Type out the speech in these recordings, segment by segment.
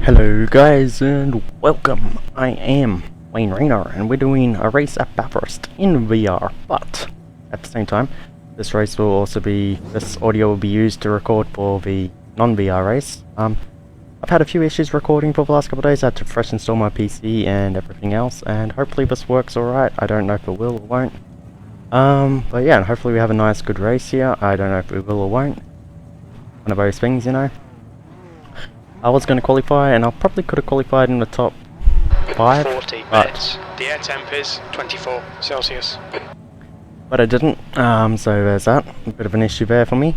Hello guys and welcome. I am Wayne Rayner and we're doing a race at Bathurst in VR, but at the same time this race will also be, this audio will be used to record for the non-VR race. I've had a few issues recording for the last couple of days. I had to fresh install my PC and everything else, and hopefully this works alright. I don't know if it will or won't. But yeah, hopefully we have a nice good race here. I don't know if we will or won't. One of those things, you know. I was going to qualify, and I probably could have qualified in the top 5. 40 minutes. The air temp is 24 Celsius. But I didn't, so there's that. A bit of an issue there for me.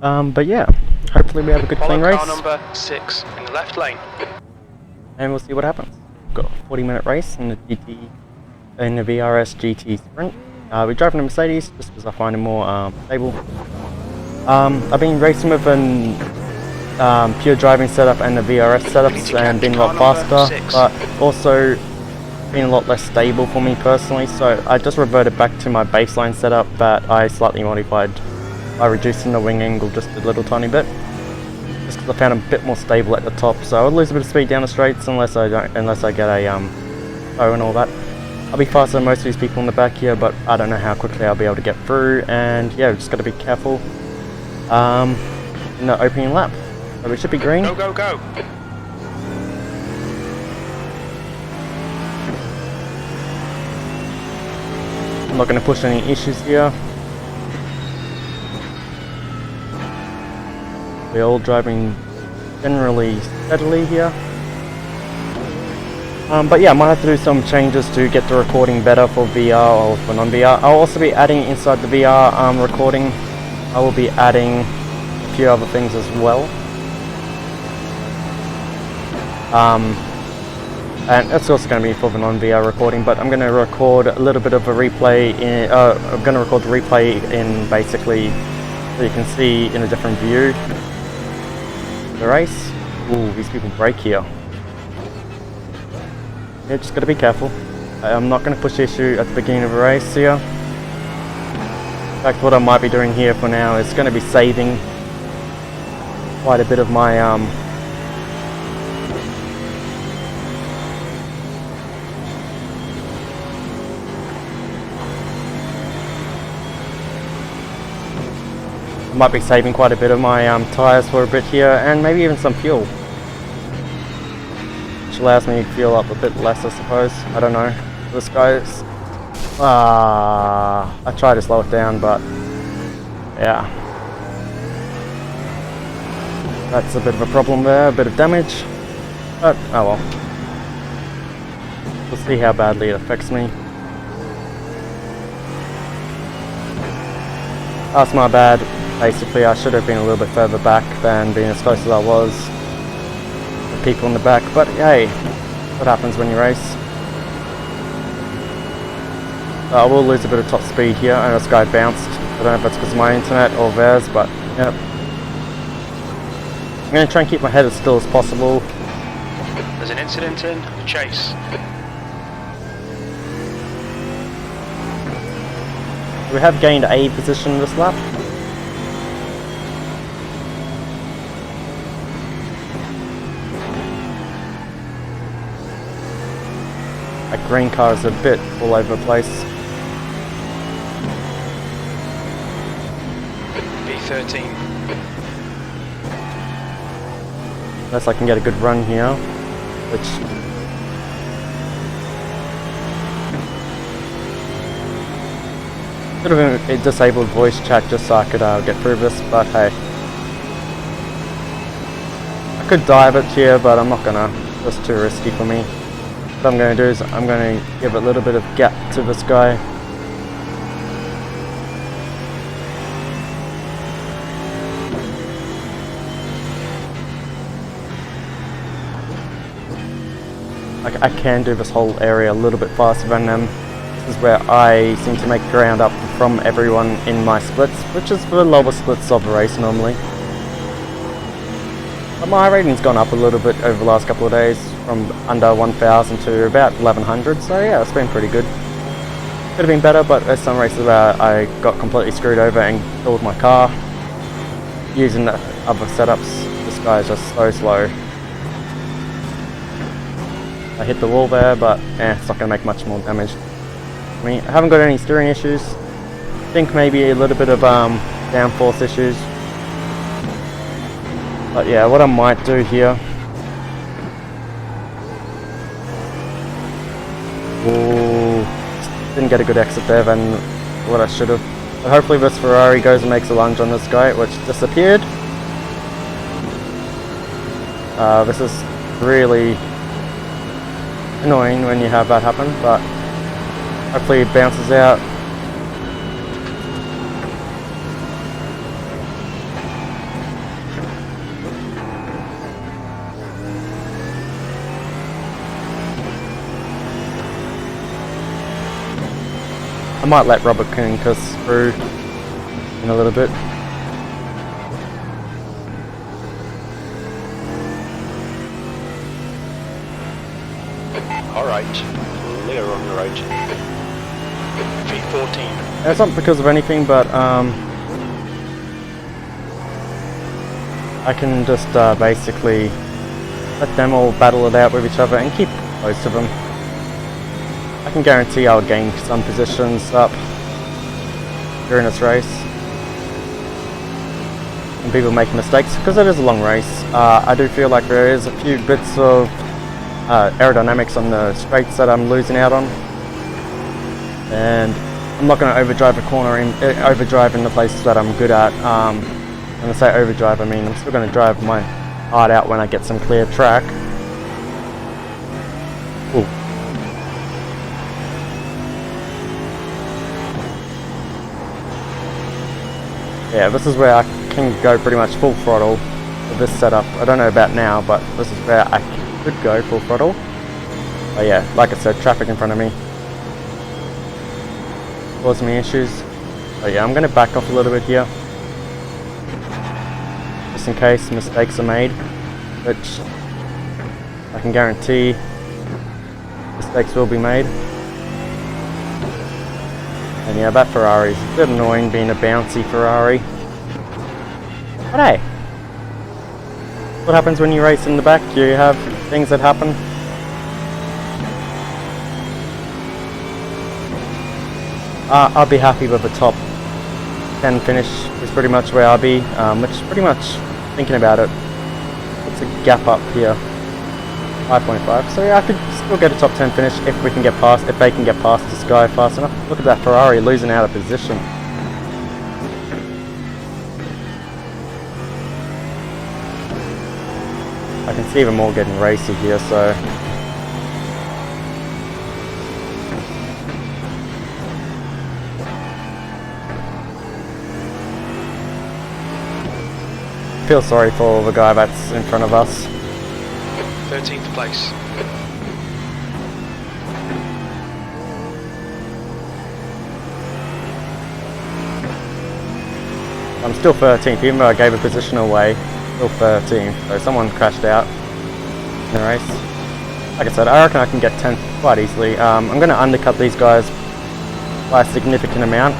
But yeah, hopefully we have a good clean race. Car number 6 in the left lane. And we'll see what happens. We've got a 40-minute race in the VRS GT Sprint. We're driving a Mercedes just because I find it more stable. I've been racing with an pure driving setup and the VRS setups and been a lot faster, but also been a lot less stable for me personally, so I just reverted back to my baseline setup that I slightly modified by reducing the wing angle just a little tiny bit, just because I found it a bit more stable at the top. So I'll lose a bit of speed down the straights unless I get a bow and all that. I'll be faster than most of these people in the back here, but I don't know how quickly I'll be able to get through, and yeah, we've just got to be careful in the opening lap. So we should be green. Go, go, go. I'm not going to push any issues here. We're all driving generally steadily here. But yeah, I might have to do some changes to get the recording better for VR or for non-VR. I'll also be adding inside the VR recording. I will be adding a few other things as well. And it's also going to be for the non-VR recording, but I'm going to record a little bit of a replay in, I'm going to record the replay in basically so you can see in a different view the race. Ooh, these people brake here. Yeah, just got to be careful. I'm not going to push the issue at the beginning of the race here. In fact, what I might be doing here for now is going to be saving quite a bit of my might be saving quite a bit of my tyres for a bit here, and maybe even some fuel, which allows me to fuel up a bit less, I suppose. I don't know. This guy's I tried to slow it down, but yeah, that's a bit of a problem there, a bit of damage, but oh well. We'll see how badly it affects me. That's my bad. Basically, I should have been a little bit further back than being as close as I was. The people in the back, but hey, what happens when you race? I will lose a bit of top speed here, and this guy bounced. I don't know if that's because of my internet or theirs, but yep. I'm going to try and keep my head as still as possible. There's an incident in chase. We have gained a position this lap. That green car is a bit all over the place. B13. Unless I can get a good run here, which should have been a disabled voice chat just so I could get through this, but hey. I could dive it here, but I'm not gonna. That's too risky for me. What I'm going to do is I'm going to give a little bit of gap to this guy. I can do this whole area a little bit faster than them. This is where I seem to make ground up from everyone in my splits, which is the lower splits of the race normally. But my rating's gone up a little bit over the last couple of days, from under 1,000 to about 1,100, so yeah, it's been pretty good. Could have been better, but there's some races where I got completely screwed over and killed my car using the other setups. This guy is just so slow. I hit the wall there, but it's not going to make much more damage. I mean, I haven't got any steering issues. I think maybe a little bit of downforce issues. But yeah, what I might do here... Ooh, didn't get a good exit there than what I should have. But hopefully this Ferrari goes and makes a lunge on this guy, which disappeared. This is really annoying when you have that happen, but hopefully it bounces out. I might let Robert Kunkis through in a little bit. Alright, clear on the right. V14. It's not because of anything, but I can just basically let them all battle it out with each other and keep close to them. I can guarantee I'll gain some positions up during this race. And people make mistakes because it is a long race. I do feel like there is a few bits of aerodynamics on the straights that I'm losing out on, and I'm not going to overdrive a corner overdrive in the places that I'm good at. When I say overdrive, I mean I'm still going to drive my heart out when I get some clear track. Ooh. Yeah, this is where I can go pretty much full throttle with this setup. I don't know about now, but this is where I could go full throttle. But yeah, like I said, traffic in front of me causing me issues. But yeah, I'm going to back off a little bit here, just in case mistakes are made, which I can guarantee mistakes will be made. And yeah, that Ferrari is a bit annoying, being a bouncy Ferrari. But hey, what happens when you race in the back? You have things that happen. I'll be happy with a top 10 finish is pretty much where I'll be, which is pretty much, thinking about it, it's a gap up here, 5.5, so yeah, I could still get a top 10 finish if they can get past this guy fast enough. Look at that Ferrari losing out of position. I can see them all getting racy here, so I feel sorry for the guy that's in front of us. 13th place. I'm still 13th, even though I gave a position away. Still 13th, so someone crashed out in the race. Like I said, I reckon I can get 10th quite easily. I'm going to undercut these guys by a significant amount.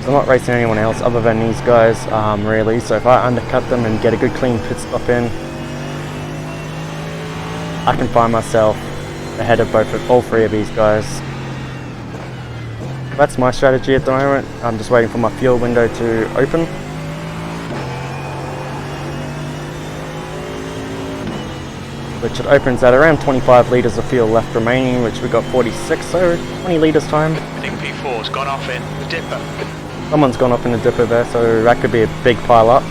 I'm not racing anyone else other than these guys, really, so if I undercut them and get a good clean pit stop in, I can find myself ahead of all three of these guys. That's my strategy at the moment. I'm just waiting for my fuel window to open. Which it opens at around 25 litres of fuel left remaining, which we got 46, so 20 litres time. I think P4's gone off in the dipper. Someone's gone up in the dipper there, so that could be a big pile up.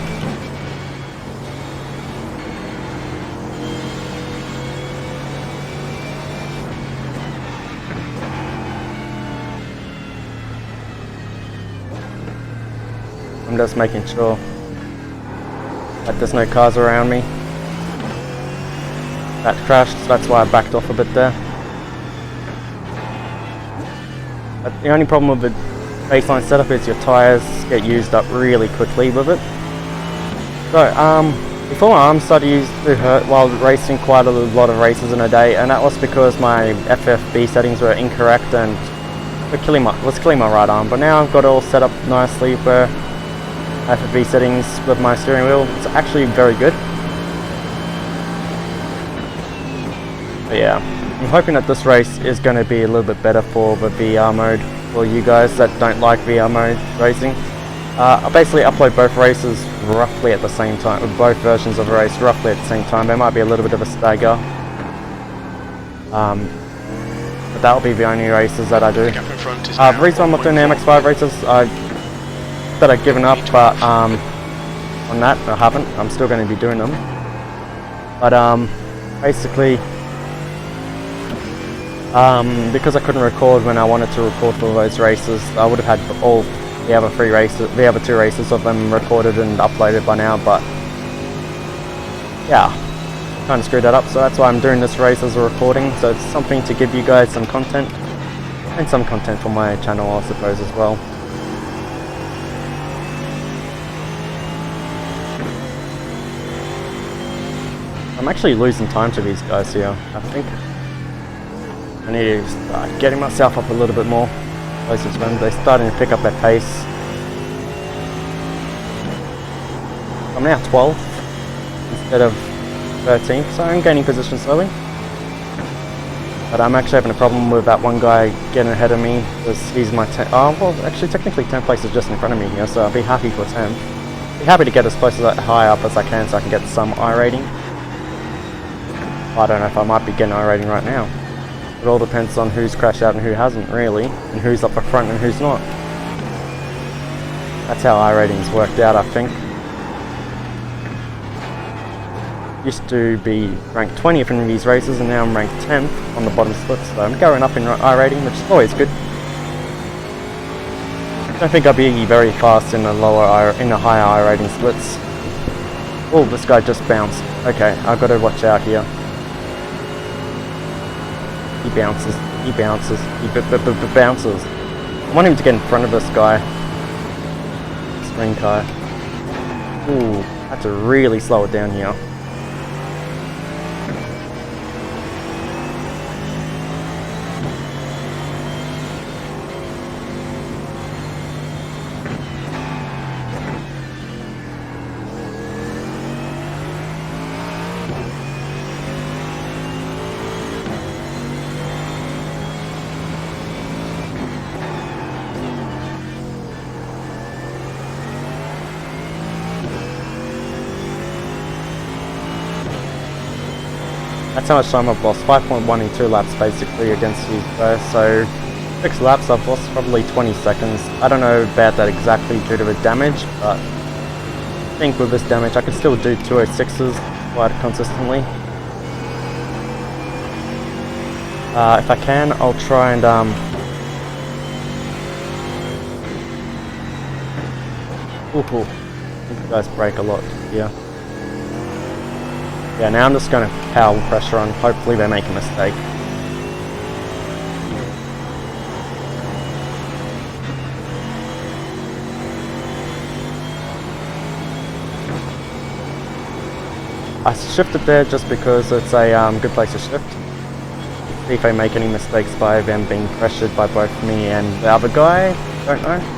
I'm just making sure that there's no cars around me. That crashed, so that's why I backed off a bit there. But the only problem with the baseline setup is your tyres get used up really quickly with it. So, before my arms started to hurt while racing quite a lot of races in a day, and that was because my FFB settings were incorrect and was killing my right arm. But now I've got it all set up nicely where FFB settings with my steering wheel, it's actually very good. But yeah, I'm hoping that this race is going to be a little bit better for the VR mode for you guys that don't like VR mode racing. I basically upload both races roughly at the same time, both versions of the race roughly at the same time. There might be a little bit of a stagger. But that'll be the only races that I do. The reason I'm not doing the MX-5 races, I've given up, but on that I haven't. I'm still going to be doing them. But basically, because I couldn't record when I wanted to record for those races, I would have had all the other two races of them recorded and uploaded by now. But yeah, kind of screwed that up, so that's why I'm doing this race as a recording, so it's something to give you guys some content, and some content for my channel I suppose as well. I'm actually losing time to these guys here. I think I need to start getting myself up a little bit more closer to them. They're starting to pick up their pace. I'm now 12th instead of 13th, so I'm gaining position slowly. But I'm actually having a problem with that one guy getting ahead of me, because he's my 10th. Oh, well, actually, technically 10th place is just in front of me here, so I'll be happy for 10th. Be happy to get as close as high up as I can, so I can get some iRating. I don't know if I might be getting iRating right now. It all depends on who's crashed out and who hasn't, really, and who's up the front and who's not. That's how iRating's worked out, I think. Used to be ranked 20th in these races, and now I'm ranked 10th on the bottom splits, so I'm going up in iRating, which is always good. I don't think I'll be very fast in the higher iRating splits. Oh, this guy just bounced. Okay, I've got to watch out here. He bounces. He bounces. He bounces. I want him to get in front of this guy. This green car. Ooh, I have to really slow it down here. That's how much time I've lost, 5.1 in 2 laps basically against these guys, so 6 laps I've lost probably 20 seconds. I don't know about that exactly due to the damage, but I think with this damage I could still do 206s quite consistently. If I can, I'll try and you guys brake a lot here. Yeah, now I'm just going to power pressure on. Hopefully they make a mistake. I shifted there just because it's a good place to shift. See if they make any mistakes by them being pressured by both me and the other guy. Don't know.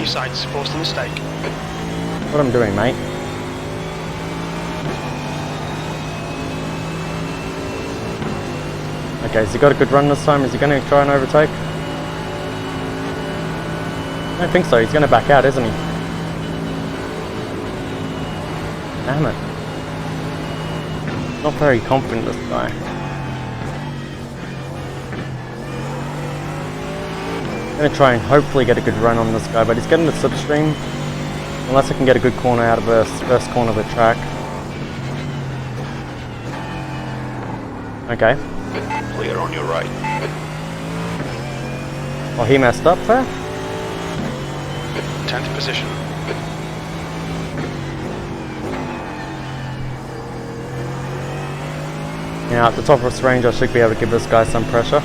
Sights, forced a mistake. What I'm doing, mate. Okay, has he got a good run this time? Is he going to try and overtake? I don't think so. He's going to back out, isn't he? Damn it. Not very confident, this guy. I'm going to try and hopefully get a good run on this guy, but he's getting the slipstream. Unless I can get a good corner out of the first corner of the track. Okay. Clear on your right. Oh, he messed up there? 10th position. Now at the top of this range I should be able to give this guy some pressure.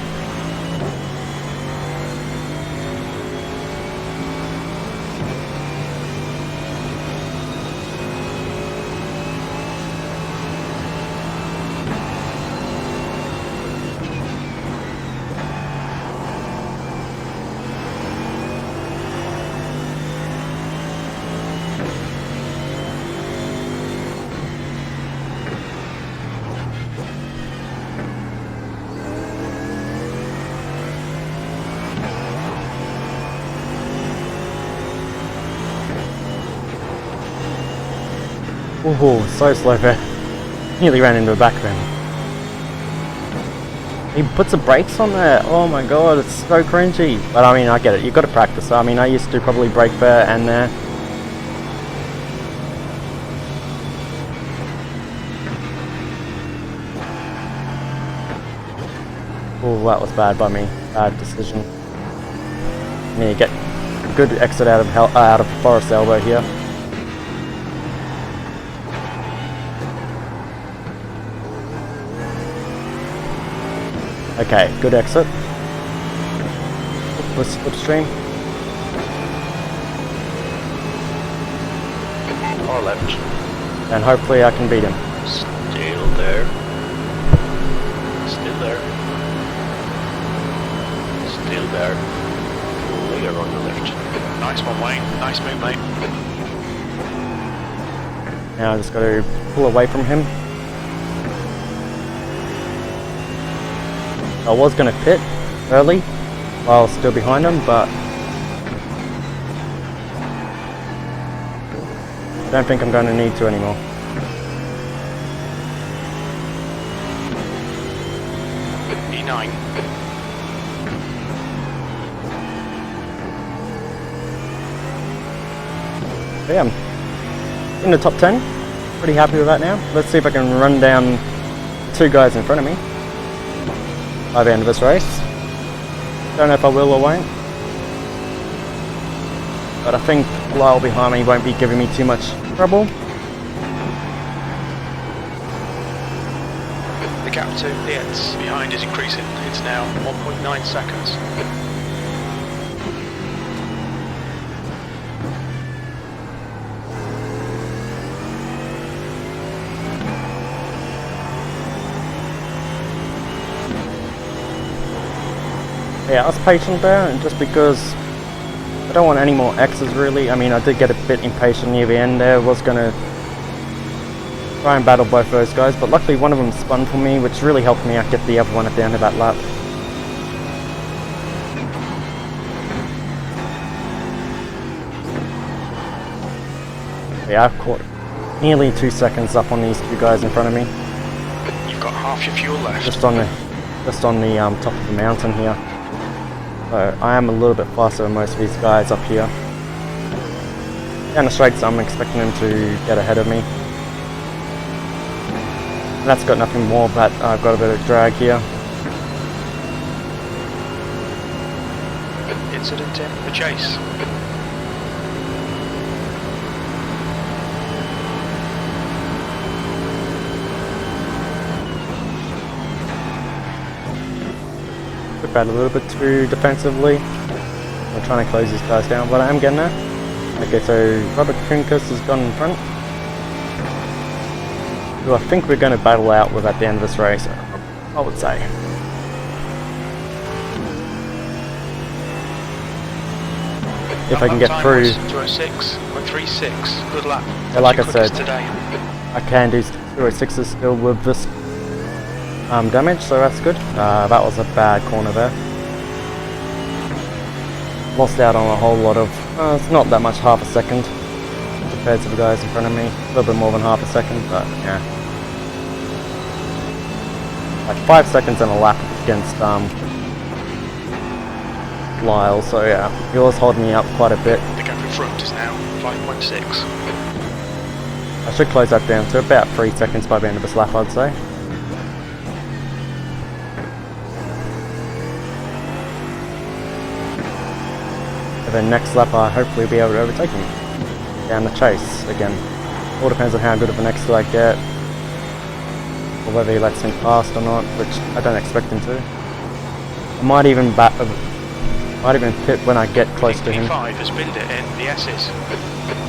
Oh, so slow there. Nearly ran into the back of him. He puts the brakes on there. Oh my god, it's so cringy. But I mean, I get it. You've got to practice. I mean, I used to probably brake there and there. Oh, that was bad by me. Bad decision. I need to get a good exit out of Forest Elbow here. Okay, good exit. Slipstream. Far left. And hopefully I can beat him. Still there. Still there. Still there. Clear on the left. Nice one, Wayne. Nice move, mate. Now I just got to pull away from him. I was going to pit early while I was still behind him, but I don't think I'm going to need to anymore. E9. But yeah, I'm in the top 10. Pretty happy with that now. Let's see if I can run down the two guys in front of me by the end of this race. Don't know if I will or won't, but I think Lyle behind me won't be giving me too much trouble. The gap to Yates behind is increasing. It's now 1.9 seconds. Yeah, I was patient there, and just because I don't want any more X's really. I mean, I did get a bit impatient near the end there. Was going to try and battle both those guys, but luckily one of them spun for me, which really helped me out get the other one at the end of that lap. Yeah, I've caught nearly 2 seconds up on these two guys in front of me. You've got half your fuel left. Just on the top of the mountain here. So I am a little bit faster than most of these guys up here. Down the straights, I'm expecting them to get ahead of me. And that's got nothing more, but I've got a bit of drag here. Incident in the chase. Took that a little bit too defensively. I'm trying to close these guys down, but I am getting there. Okay, so Robert Kunkis has gone in front, who I think we're going to battle out with at the end of this race, I would say. If I can get through. 206.36. Good lap. Yeah, like I said, today. I can do 206s still with this damage, so that's good. That was a bad corner there. Lost out on a whole lot of, it's not that much, half a second compared to the guys in front of me. A little bit more than half a second, but yeah. Like 5 seconds in a lap against Lyle, so yeah, he was holding me up quite a bit. The gap in front is now 5.6. I should close that down to about 3 seconds by the end of this lap, I'd say. And then next lap I'll hopefully be able to overtake him down the chase again. All depends on how good of an exit I get, or whether he lets me past or not, which I don't expect him to. I might even pit when I get close to him. P5 has binned it in the S's.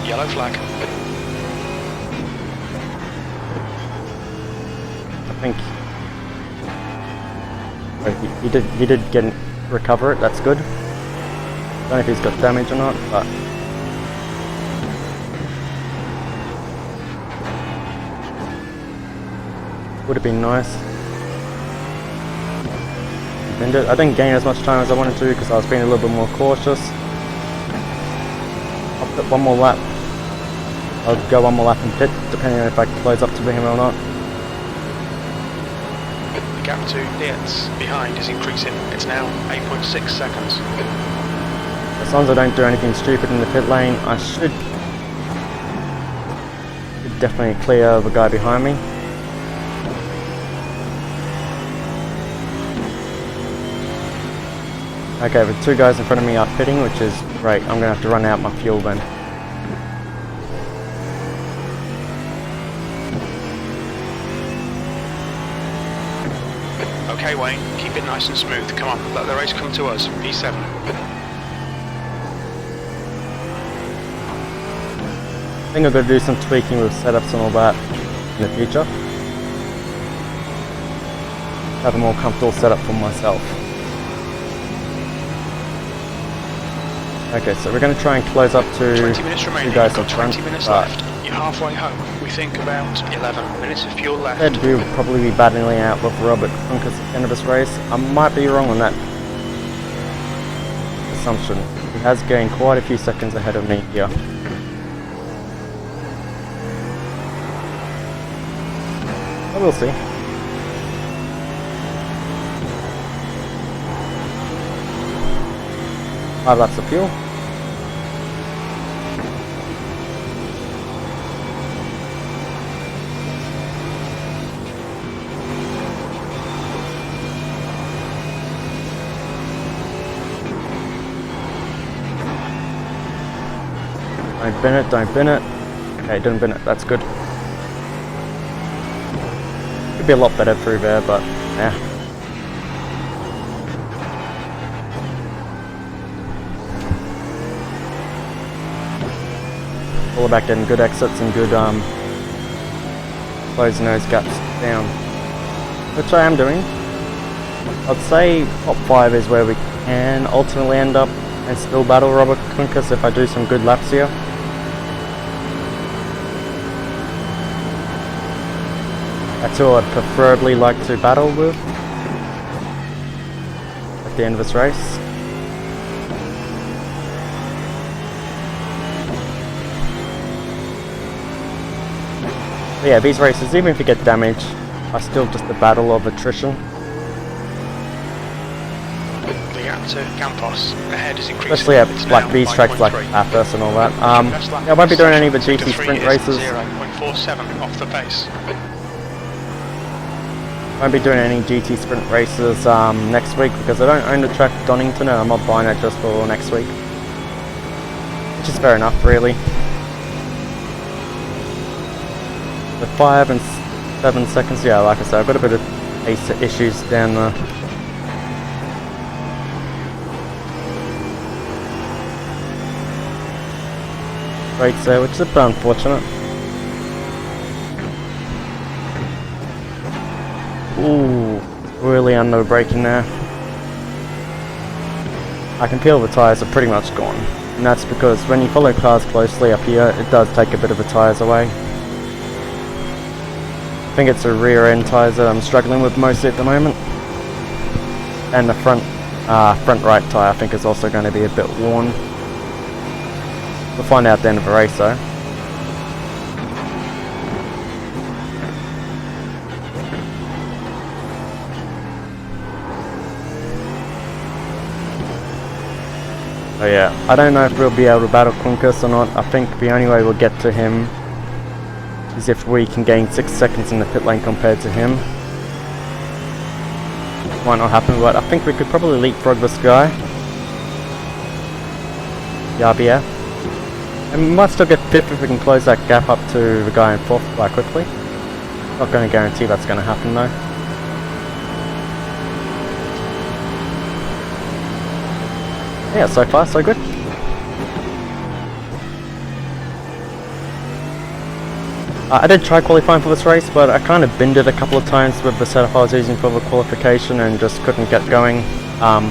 Yellow flag. I think he did recover it. That's good. I don't know if he's got damage or not, but would have been nice. I didn't gain as much time as I wanted to because I was being a little bit more cautious. I'll put one more lap. I'll go one more lap in pit, depending on if I can close up to him or not. The gap to Lietz behind is increasing. It's now 8.6 seconds. As long as I don't do anything stupid in the pit lane, I should definitely clear the guy behind me. Okay, the two guys in front of me are pitting, which is great. I'm going to have to run out my fuel then. Okay, Wayne, keep it nice and smooth. Come on, let the race come to us. P7. I think I'm going to do some tweaking with setups and all that in the future. Have a more comfortable setup for myself. Okay, so we're going to try and close up to 20 minutes remaining. you guys in You've got front. 20 minutes left. You're halfway home. We think about 11 minutes of fuel left. Said we would probably be battling out with Robert Kunkis at the end of this race. I might be wrong on that assumption. He has gained quite a few seconds ahead of me here. But we'll see. Laps of fuel. Don't bin it, don't bin it. Okay, didn't bin it, that's good. Could be a lot better through there, but yeah. All about getting good exits and good closing those gaps down, which I am doing. I'd say top 5 is where we can ultimately end up and still battle Robert Kunkis if I do some good laps here. That's who I'd preferably like to battle with at the end of this race. But yeah, these races, even if you get damage, are still just a battle of attrition. The gap to Campos ahead is increasing. Especially at like these tracks like Bathurst and all that. Yeah, I won't be doing any of the GT Sprint races. 0.47 off the pace. Won't be doing any GT Sprint races next week because I don't own the track Donington and I'm not buying it just for next week. Which is fair enough, really. The 5 and 7 seconds, yeah, like I said, I've got a bit of pace issues down there. Right there, which is a bit unfortunate. Ooh, really under braking there. I can feel the tyres are pretty much gone. And that's because when you follow cars closely up here, it does take a bit of the tyres away. I think it's the rear end tyres that I'm struggling with mostly at the moment. And the front right tyre I think is also going to be a bit worn. We'll find out at the end of the race though. Oh yeah, I don't know if we'll be able to battle Kunkis or not. I think the only way we'll get to him is if we can gain 6 seconds in the pit lane compared to him. Might not happen, but I think we could probably leapfrog this guy. Yeah. And we might still get 5th if we can close that gap up to the guy in 4th quite quickly. Not going to guarantee that's going to happen though. Yeah, so far so good. I did try qualifying for this race, but I kind of binned it a couple of times with the setup I was using for the qualification and just couldn't get going. I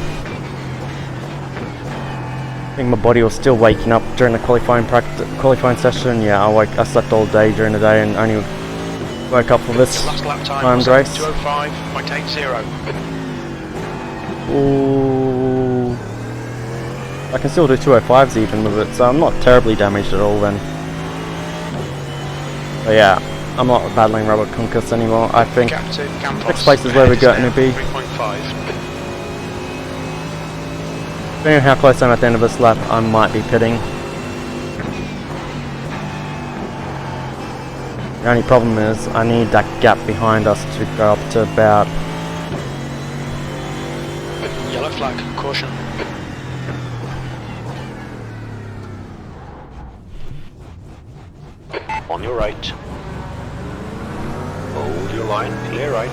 think my body was still waking up during the qualifying session. Yeah, I slept all day during the day and only woke up for this timed race. 205.80. Ooh, I can still do 205s even with it, so I'm not terribly damaged at all then. But yeah, I'm not battling Robert Conquest anymore. I think Gap to Campos. 6th place is where we're going to be. 3.5. Depending on how close I'm at the end of this lap, I might be pitting. The only problem is I need that gap behind us to go up to about... Yellow flag, caution. On your right. Hold your line, clear right.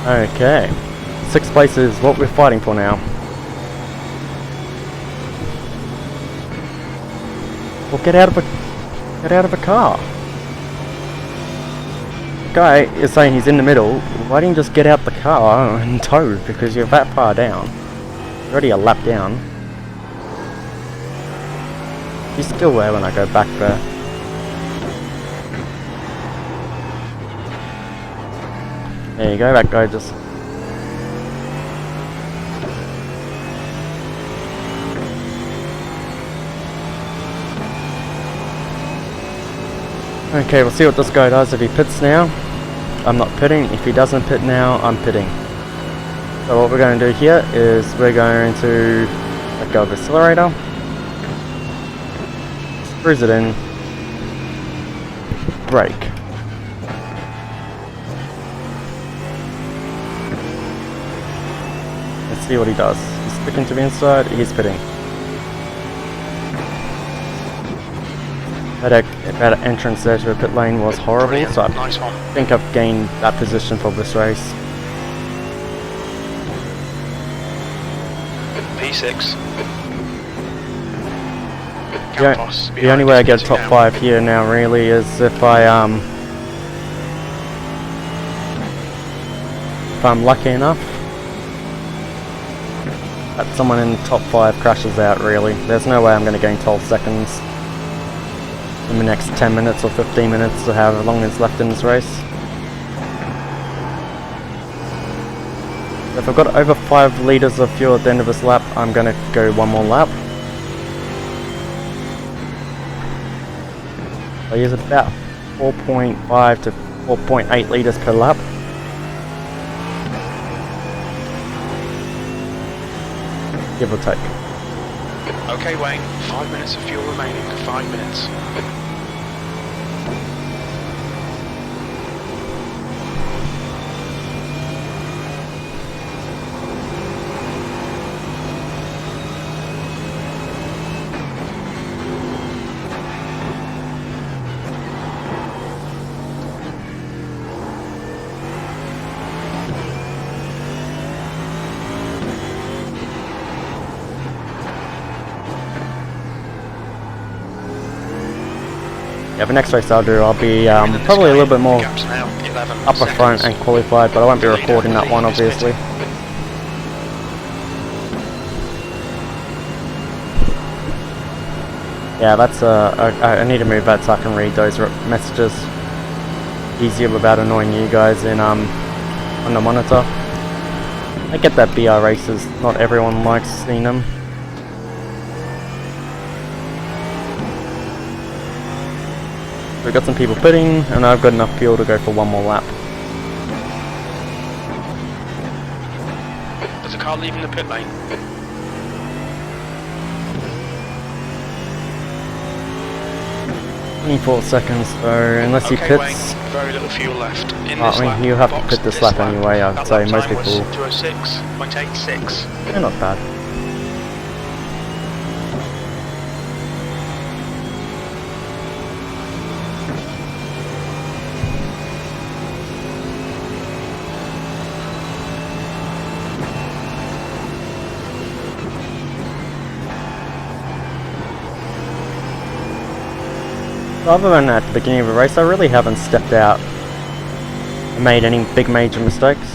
Okay. 6th place is what we're fighting for now. Well, get out of a car. The guy is saying he's in the middle. Why don't you just get out the car and tow? Because you're that far down. You're already a lap down. He's still there when I go back there. There you go, that guy just... Okay, we'll see what this guy does if he pits now. I'm not pitting. If he doesn't pit now, I'm pitting. So what we're going to do here is we're going to let go of the accelerator. Cruise it in. Brake. Let's see what he does. He's sticking to the inside, he's pitting. That entrance there to the pit lane was horrible, Brilliant. so I Nice one. think I've gained that position for this race. P6. The only way I get top 5 here now really is if I'm lucky enough that someone in the top 5 crashes out really. There's no way I'm going to gain 12 seconds in the next 10 minutes or 15 minutes or however long is left in this race. If I've got over 5 litres of fuel at the end of this lap, I'm going to go one more lap. I use about 4.5 to 4.8 litres per lap. Give or take. Okay, Wayne, 5 minutes of fuel remaining. 5 minutes. Yeah, the next race I'll do, I'll be probably a little bit more Gaps now, 11 upper front seconds. and qualified, but I won't be recording that one obviously. Yeah, that's I need to move that so I can read those messages easier without annoying you guys in on the monitor. I get that BR races, not everyone likes seeing them. We've got some people pitting, and I've got enough fuel to go for one more lap. There's a car leaving the pit lane. 24 seconds though, unless he Okay, pits. Wayne, very little fuel left. In I this mean, lap, he'll have to box pit this lap anyway, I'd That say. lap Most time was people, 206, 0.86. they're not bad. Other than at the beginning of the race, I really haven't stepped out and made any big major mistakes.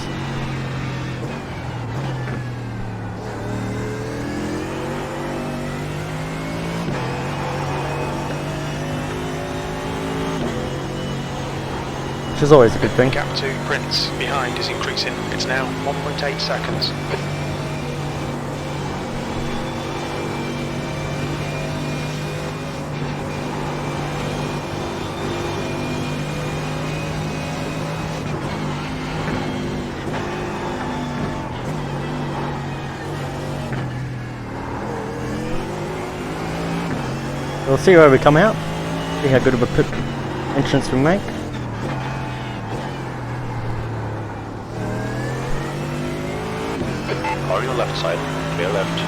which is always a good thing. Gap to Prince behind is increasing. It's now 1.8 seconds. We'll see where we come out, see how good of a pit entrance we make. Car on your left side, clear left.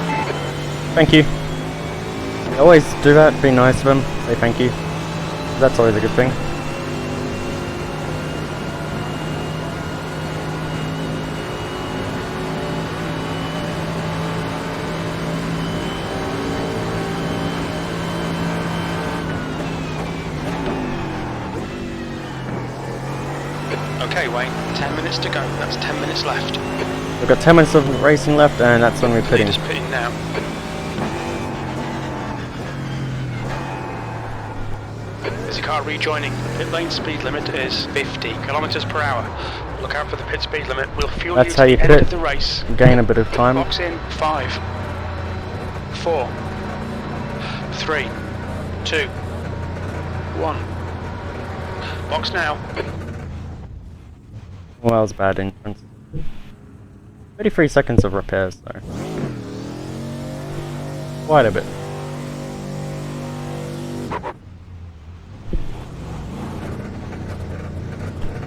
Thank you. I always do that, be nice to them, say thank you. That's always a good thing. Okay, Wayne, 10 minutes to go. That's 10 minutes left. We've got 10 minutes of racing left, and that's when we're pitting. Leader's pitting now. There's a car rejoining. The pit lane speed limit is 50 kilometers per hour. Look out for the pit speed limit. We'll fuel That's you how to you the end pit. of the race. Gain a bit of time. Box in 5, 4, 3, 2, 1. Box now. Well, that was a bad entrance. 33 seconds of repairs though. Quite a bit.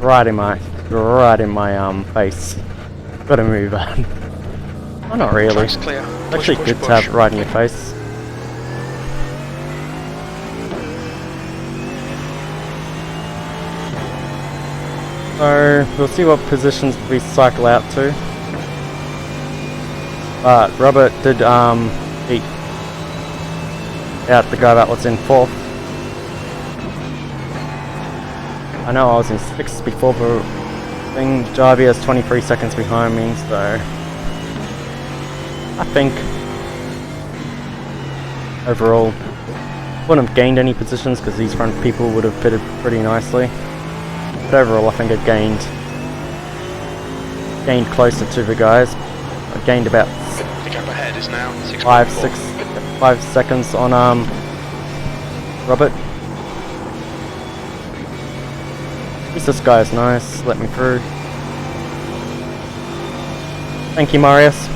Right in my face. Gotta move on. Oh, not really. Track's clear. It's actually good to have it right in your face. So, we'll see what positions we cycle out to. But Robert did beat out the guy that was in 4th. I know I was in 6th before the thing. Jarvie is 23 seconds behind me, so I think overall wouldn't have gained any positions because these front people would have pitted pretty nicely. But overall, I think I gained closer to the guys. I gained about The gap ahead is now 5 seconds on Robert. At least this guy is nice. Let me through. Thank you, Marius.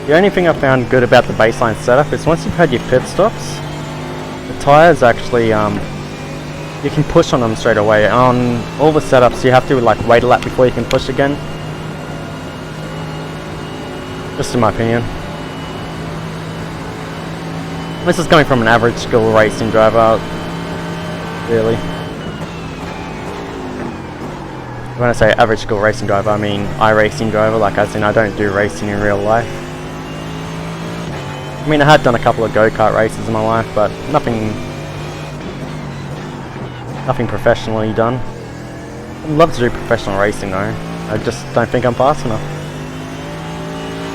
The only thing I found good about the baseline setup is once you've had your pit stops, the tyres actually, you can push on them straight away. On all the setups you have to like wait a lap before you can push again. Just in my opinion. This is coming from an average skill racing driver, really. When I say average skill racing driver, I mean iRacing driver, like as in I don't do racing in real life. I mean, I had done a couple of go-kart races in my life, but nothing professionally done. I'd love to do professional racing though. I just don't think I'm fast enough.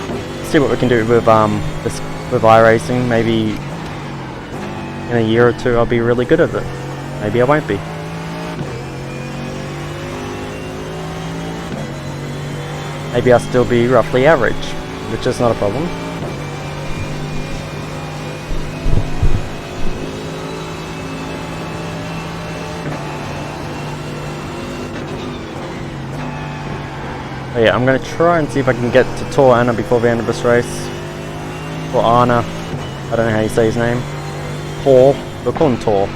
Let's see what we can do with with iRacing. Maybe in a year or two I'll be really good at it. Maybe I won't be. Maybe I'll still be roughly average, which is not a problem. But yeah, I'm going to try and see if I can get to Tor Anna before the end of this race. Or Anna. I don't know how you say his name. Tor. We'll call him Tor.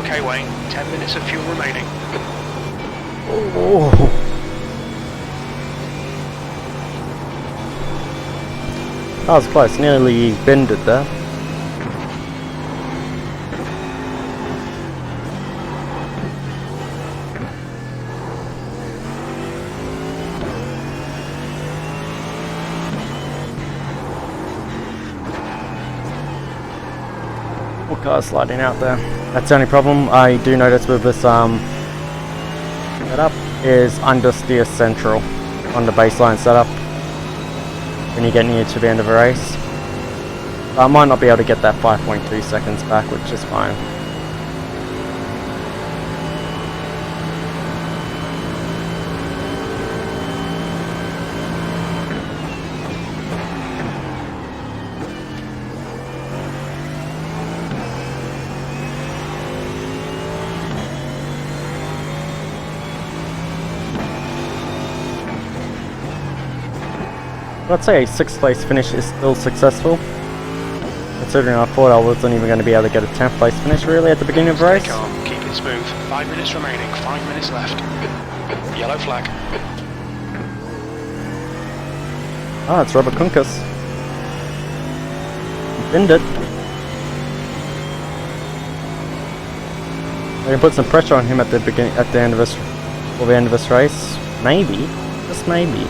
Okay, Wayne, 10 minutes of fuel remaining. Oh. That was close, nearly bended there. car's sliding out there. That's the only problem I do notice with this setup is understeer central on the baseline setup when you get near to the end of a race. I might not be able to get that 5.2 seconds back, which is fine. I'd say a 6th place finish is still successful, considering I thought I wasn't even going to be able to get a 10th place finish really at the beginning of the race. Stay calm, keep it smooth. 5 minutes remaining, 5 minutes left. Yellow flag. Ah, it's Robert Kunkus. He pinned it. I can put some pressure on him at the beginning, at the end of this, or the end of this race. Maybe, just maybe.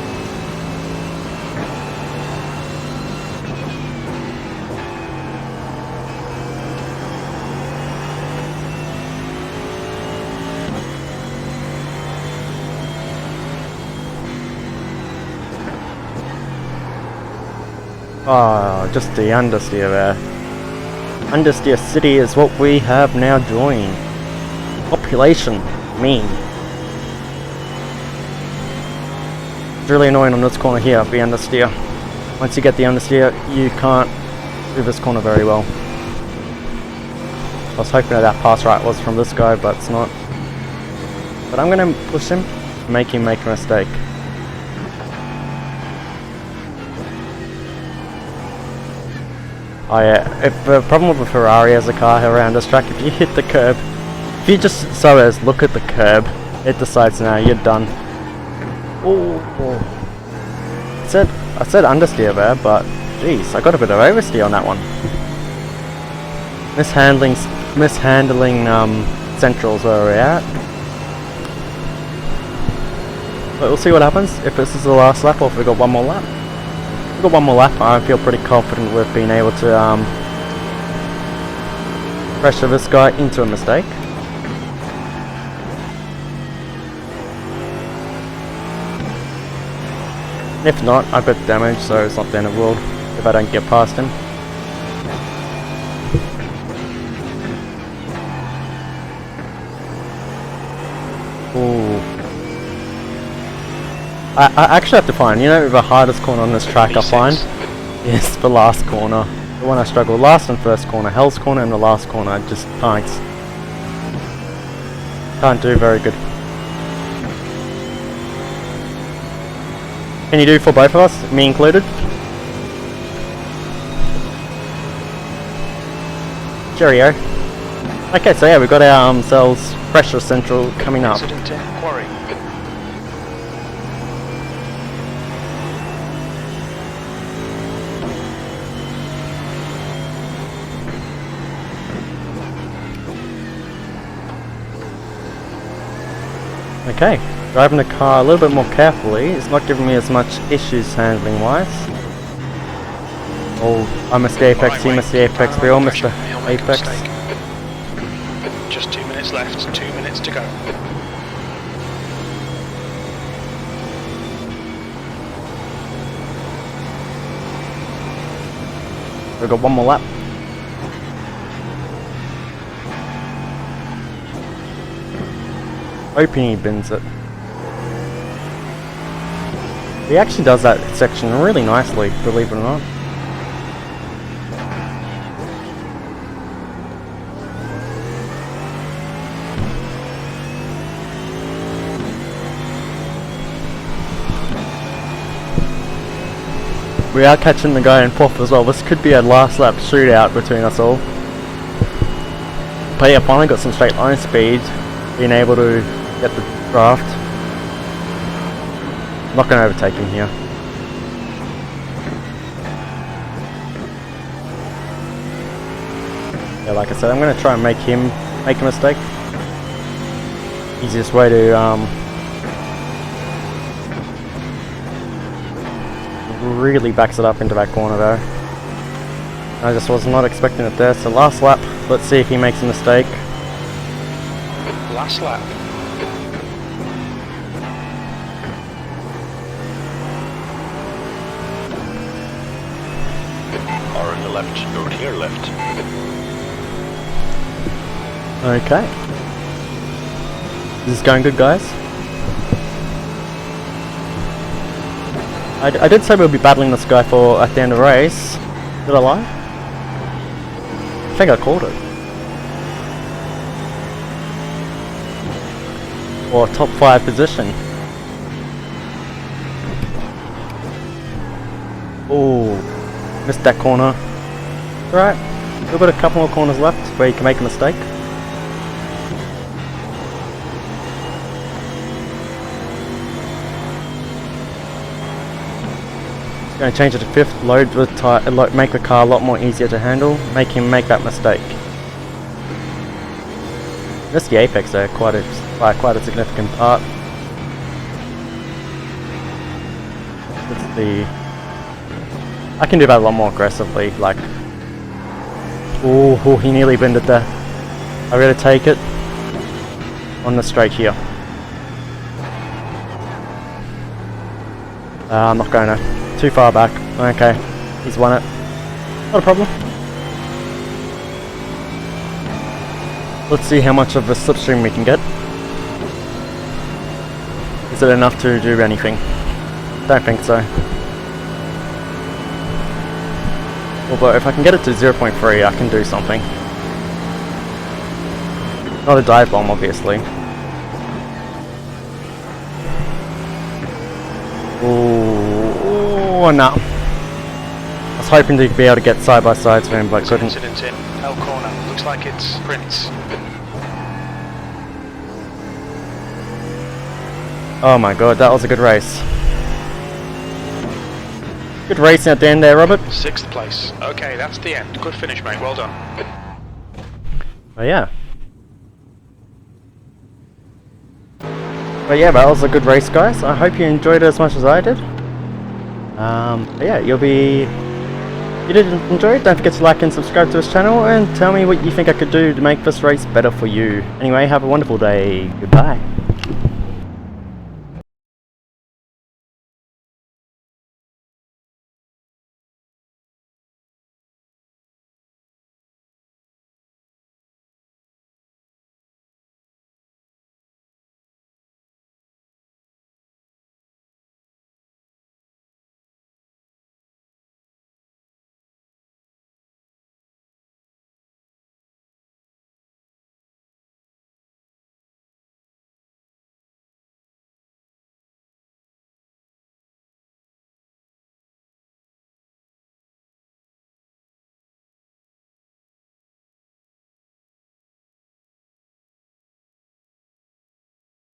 Oh, just the understeer there. Understeer City is what we have now joined. Population mean. It's really annoying on this corner here, the understeer. Once you get the understeer, you can't do this corner very well. I was hoping that pass right was from this guy, but it's not. But I'm gonna push him, make him make a mistake. Oh yeah, if the problem with a Ferrari as a car around this track, if you hit the curb, if you just so as look at the curb, it decides now you're done. Oh, I said understeer there, but jeez, I got a bit of oversteer on that one. Mishandling centrals where we're at. But we'll see what happens if this is the last lap or if we got one more lap. If we got one more lap, I feel pretty confident with being able to pressure this guy into a mistake. If not, I've got damage, so it's not the end of the world if I don't get past him. Ooh. I actually have to find, you know, the hardest corner on this track I find is the last corner. The one I struggle last and first corner, Hell's corner, and the last corner I just can't do very good. Can you do for both of us, me included? Cheerio. Okay, so yeah, we've got ourselves pressure central coming up. Incident in quarry. Okay, driving the car a little bit more carefully. It's not giving me as much issues handling wise. Oh, I missed the apex, he missed the apex, we all missed the apex. Just 2 minutes left, 2 minutes to go. We've got one more lap. Hoping he bins it. He actually does that section really nicely, believe it or not. We are catching the guy in fourth as well. This could be a last lap shootout between us all. But yeah, finally got some straight line speed, being able to get the draft. Not going to overtake him here. Yeah, like I said, I'm going to try and make him make a mistake. Easiest way to really backs it up into that corner though. I just was not expecting it there, so last lap. Let's see if he makes a mistake. Last lap. Or on the left, or clear left. Okay. This is going good, guys. I did say we'll be battling this guy for at the end of the race. Did I lie? I think I called it. Or top 5 position. Oh, missed that corner. Alright, we've got a couple more corners left where you can make a mistake. Going to change it to 5th, make the car a lot more easier to handle, make him make that mistake. Missed the apex there, quite a significant part. Let's see. I can do that a lot more aggressively, like... Oh, he nearly bended there. I gotta take it on the straight here. I'm not going to. Too far back. Okay, he's won it. Not a problem. Let's see how much of a slipstream we can get. Is it enough to do anything? Don't think so. Although if I can get it to 0.3, I can do something. Not a dive bomb, obviously. Oh no! I was hoping to be able to get side by sides with him, but couldn't. Incident in L corner. Looks like it's Prince. Oh my god, that was a good race. Good racing at the end there, Robert. 6th place. Okay, that's the end. Good finish, mate. Well done. Oh yeah. But yeah, that was a good race, guys. I hope you enjoyed it as much as I did. But yeah, if you did enjoy it, don't forget to like and subscribe to this channel and tell me what you think I could do to make this race better for you. Anyway, have a wonderful day. Goodbye.